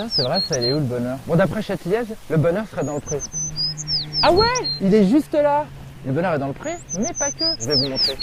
Tiens, c'est vrai, ça, il est où le bonheur? Bon, d'après Châtillage, le bonheur serait dans le pré. Ah ouais, il est juste là. Le bonheur est dans le pré, mais pas que. Je vais vous montrer.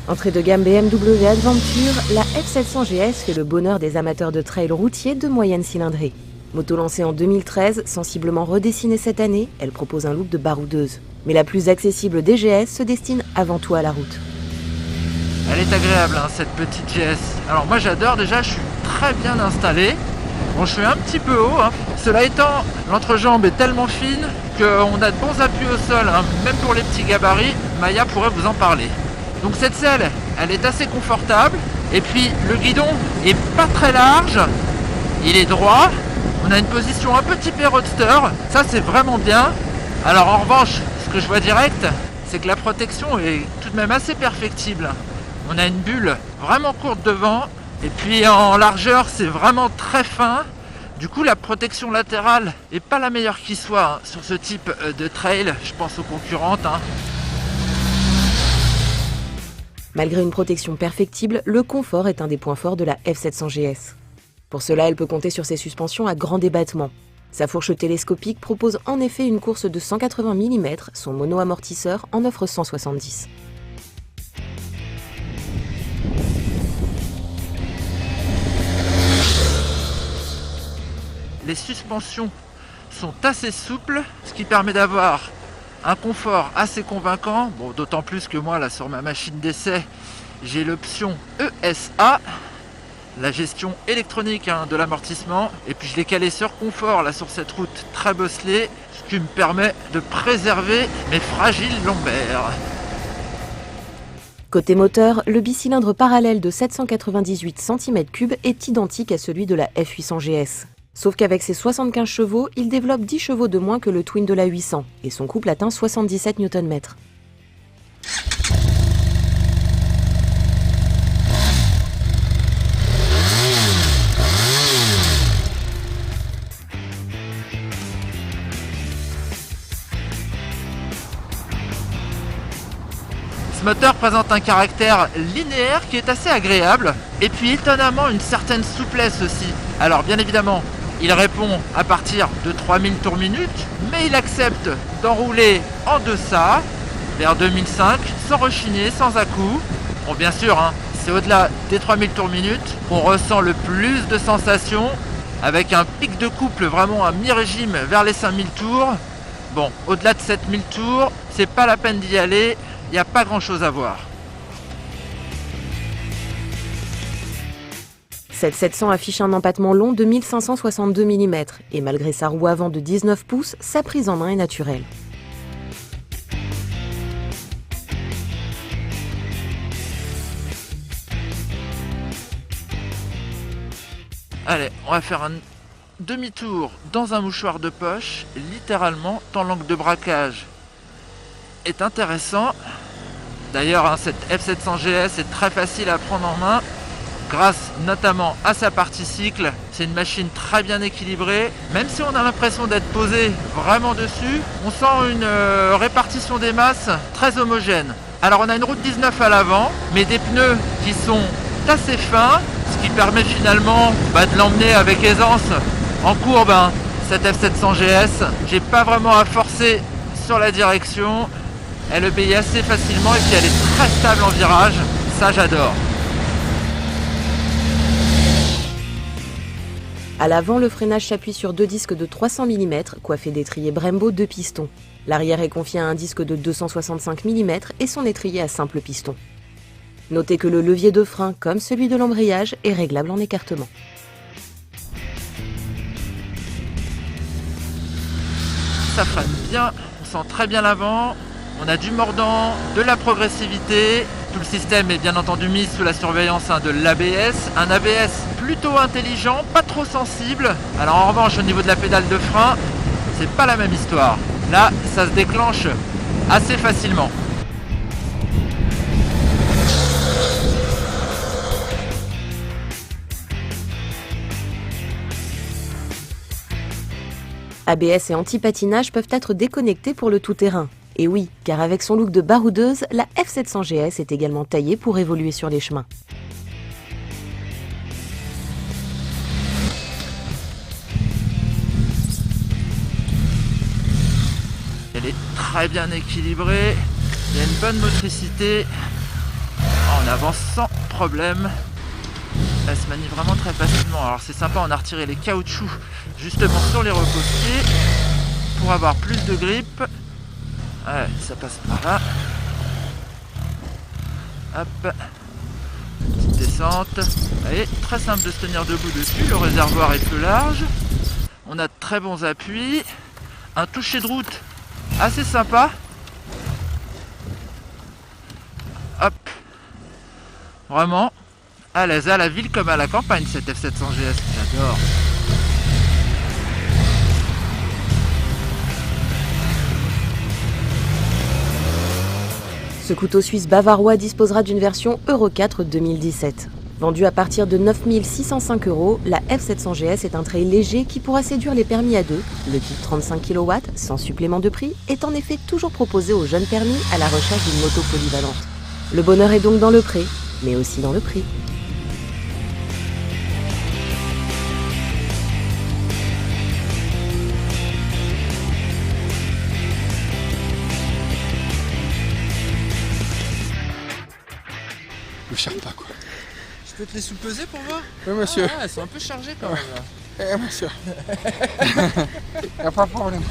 Entrée de gamme BMW Adventure, la F700 GS fait le bonheur des amateurs de trail routier de moyenne cylindrée. Moto lancée en 2013, sensiblement redessinée cette année, elle propose un look de baroudeuse. Mais la plus accessible des GS se destine avant tout à la route. Elle est agréable hein, cette petite GS. Alors moi j'adore déjà, je suis très bien installé. Bon, je suis un petit peu haut. Hein. Cela étant, l'entrejambe est tellement fine qu'on a de bons appuis au sol, hein. Même pour les petits gabarits, Maya pourrait vous en parler. Donc cette selle, elle est assez confortable. Et puis le guidon est pas très large, il est droit. On a une position un peu typée roadster, ça c'est vraiment bien. Alors en revanche, ce que je vois direct, c'est que la protection est tout de même assez perfectible. On a une bulle vraiment courte devant. Et puis en largeur, c'est vraiment très fin. Du coup, la protection latérale est pas la meilleure qui soit hein, sur ce type de trail. Je pense aux concurrentes. Hein. Malgré une protection perfectible, le confort est un des points forts de la F700 GS. Pour cela, elle peut compter sur ses suspensions à grand débattement. Sa fourche télescopique propose en effet une course de 180 mm, son mono-amortisseur en offre 170. Les suspensions sont assez souples, ce qui permet d'avoir un confort assez convaincant. Bon, d'autant plus que moi, là, sur ma machine d'essai, j'ai l'option ESA, la gestion électronique hein, de l'amortissement. Et puis je l'ai calé sur confort, là, sur cette route très bosselée, ce qui me permet de préserver mes fragiles lombaires. Côté moteur, le bicylindre parallèle de 798 cm3 est identique à celui de la F800 GS. Sauf qu'avec ses 75 chevaux, il développe 10 chevaux de moins que le twin de la 800 et son couple atteint 77 Nm. Ce moteur présente un caractère linéaire qui est assez agréable et puis étonnamment une certaine souplesse aussi. Alors bien évidemment, il répond à partir de 3000 tours minute, mais il accepte d'enrouler en deçà, vers 2005, sans rechigner, sans à-coups. Bon, bien sûr, hein, c'est au-delà des 3000 tours minute qu'on ressent le plus de sensations, avec un pic de couple vraiment à mi-régime vers les 5000 tours. Bon, au-delà de 7000 tours, c'est pas la peine d'y aller, il n'y a pas grand-chose à voir. Cette 700 affiche un empattement long de 1562 mm et malgré sa roue avant de 19 pouces, sa prise en main est naturelle. Allez, on va faire un demi-tour dans un mouchoir de poche, littéralement, tant l'angle de braquage est intéressant. D'ailleurs, hein, cette F700 GS est très facile à prendre en main. Grâce notamment à sa partie cycle, c'est une machine très bien équilibrée. Même si on a l'impression d'être posé vraiment dessus, on sent une répartition des masses très homogène. Alors on a une route 19 à l'avant, mais des pneus qui sont assez fins, ce qui permet finalement de l'emmener avec aisance en courbe. Hein. Cette F700 GS, j'ai pas vraiment à forcer sur la direction. Elle obéit assez facilement et puis elle est très stable en virage. Ça j'adore. À l'avant, le freinage s'appuie sur deux disques de 300 mm, coiffés d'étriers Brembo 2 pistons. L'arrière est confié à un disque de 265 mm et son étrier à simple piston. Notez que le levier de frein, comme celui de l'embrayage, est réglable en écartement. Ça freine bien, on sent très bien l'avant, on a du mordant, de la progressivité, tout le système est bien entendu mis sous la surveillance de l'ABS. Un ABS plutôt intelligent, pas trop sensible. Alors en revanche, au niveau de la pédale de frein, c'est pas la même histoire. Là, ça se déclenche assez facilement. ABS et anti-patinage peuvent être déconnectés pour le tout-terrain. Et oui, car avec son look de baroudeuse, la F700 GS est également taillée pour évoluer sur les chemins. Elle est très bien équilibrée, il y a une bonne motricité, on avance sans problème. Elle se manie vraiment très facilement. Alors c'est sympa, on a retiré les caoutchoucs justement sur les repose-pieds pour avoir plus de grip. Ouais, ça passe par là. Hop. Petite descente. Allez, très simple de se tenir debout dessus. Le réservoir est plus large. On a de très bons appuis. Un toucher de route assez sympa. Hop. Vraiment à l'aise à la ville comme à la campagne cette F700 GS. J'adore. Ce couteau suisse bavarois disposera d'une version Euro 4 2017. Vendue à partir de 9 605 €, la F700 GS est un trail léger qui pourra séduire les permis à deux. Le kit 35 kW, sans supplément de prix, est en effet toujours proposé aux jeunes permis à la recherche d'une moto polyvalente. Le bonheur est donc dans le pré, mais aussi dans le prix. Me cherche pas quoi. Je peux te les sous-peser pour voir? Oui monsieur. Ah, elles sont un peu chargées quand même là. Eh monsieur. Y'a pas de problème.